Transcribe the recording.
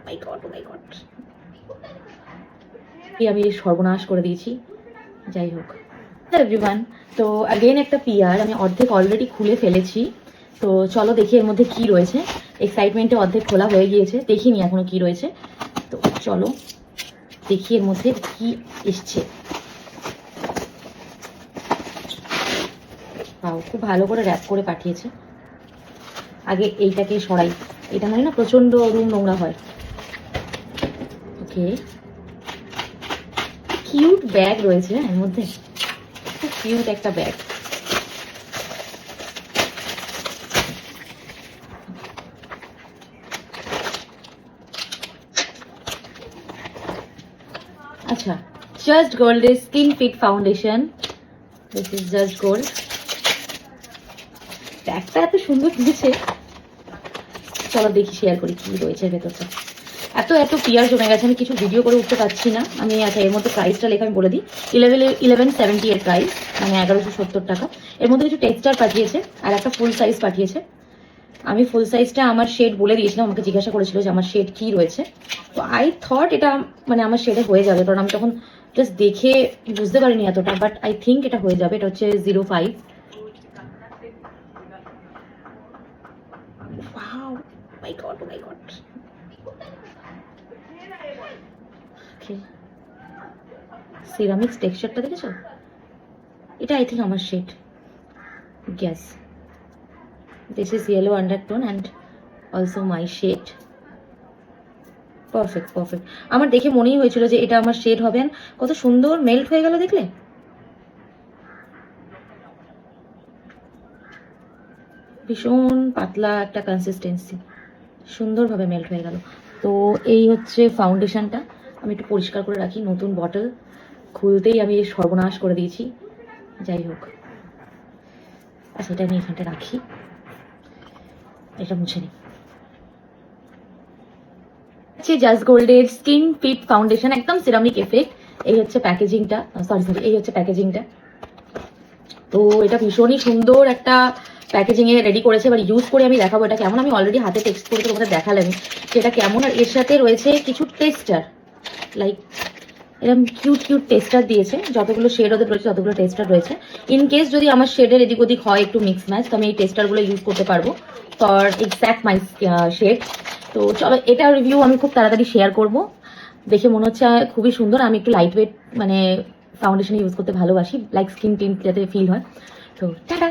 মাই god, ও মাই god, আমি সর্বনাশ করে দিয়েছি। যাই হোক, এভরিওয়ান, তো अगेन একটা পিআর আমি অর্ধেক অলরেডি খুলে ফেলেছি। তো চলো দেখি এর মধ্যে কি রয়েছে। এক্সাইটমেন্টে অর্ধেক খোলা হয়ে গিয়েছে, দেখিনি এখনো কি রয়েছে। তো চলো দেখি এর মধ্যে কি এসছে। পাও খুব ভালো করে র্যাপ করে পাঠিয়েছে। আগে এইটাকে সরাই, এটা মানে না প্রচন্ড রুম নোংরা হয়। ওকে, কিউট ব্যাগ রয়েছে এর মধ্যে, খুব কিউট একটা ব্যাগ। আচ্ছা, জাস্ট গোল্ডের skin fit foundation, this is just gold. ব্যাগটা এত সুন্দর দিয়েছে, চলো দেখি শেয়ার করি কি রয়েছে ভেতরটা। এত এত পিয়ার জমে গেছে, আমি কিছু ভিডিও করে উঠতে পারছি না আমি। আচ্ছা, এর মধ্যে প্রাইসটা লেখা আমি বলে দিই, 1170 এর প্রাইস, মানে 1170 টাকা। এর মধ্যে কিছু টেক্সচার পাঠিয়েছে আর একটা ফুল সাইজ পাঠিয়েছে। আমি ফুল সাইজটা আমার শেড বলে দিয়েছিলাম, আমাকে জিজ্ঞাসা করেছিল যে আমার শেড কি রয়েছে। তো আই থট এটা মানে আমার শেডে হয়ে যাবে, কারণ আমি তখন জাস্ট দেখে বুঝতে পারিনি এতটা, বাট আই থিঙ্ক এটা হয়ে যাবে। এটা হচ্ছে 05। Wow, my God, oh my God. Okay. Ceramics টেক্সচারটা দেখেছো? এটা আই থিঙ্ক আমার শেড। Yes. This is yellow undertone and also my shade. Perfect perfect. আমার দেখে মনেই হয়েছিল যে এটা আমার শেড হবে। কত সুন্দর মেল্ট হয়ে গেল দেখলে। ভীষণ পাতলা একটা কনসিস্টেন্সি, সুন্দরভাবে মেল্ট হয়ে গেল। তো এই হচ্ছে ফাউন্ডেশনটা, আমি একটু পরিষ্কার করে রাখি। নতুন বটল খুলতেই আমি সর্বনাশ করে দিয়েছি। যাই হোক, আচ্ছা এটা আমি এখানটা রাখি, এটা মুছে নিই। জাস্ট গোল্ডের স্কিন ফিট ফাউন্ডেশন, একদম সিরামিক এফেক্ট। এই হচ্ছে প্যাকেজিংটা, সরি এই হচ্ছে প্যাকেজিংটা। তো এটা ভীষণই সুন্দর একটা প্যাকেজিং এ রেডি করেছে, এবার ইউজ করে আমি দেখাবো এটা কেমন। আমি অলরেডি হাতে টেক্সট করে তোমাদের দেখালাম সেটা কেমন। আর এর সাথে রয়েছে কিছু টেস্টার, লাইক এরকম কিউট কিউট টেস্টার দিয়েছে। যতগুলো শেড ওদের রয়েছে ততগুলো টেস্টার রয়েছে। ইন কেস যদি আমার শেডের এদিক ওদিক হয় একটু মিক্স ম্যাচ, তো আমি এই টেস্টারগুলো ইউজ করতে পারবো ফর এক্স্যাক্ট মাই শেড। তো চলো এটা রিভিউ আমি খুব তাড়াতাড়ি শেয়ার করব। দেখে মনে হচ্ছে খুবই সুন্দর। আমি একটু লাইট ওয়েট মানে ফাউন্ডেশন ইউজ করতে ভালোবাসি, লাইক স্কিন টিন যাতে ফিল হয়। তো টাটা।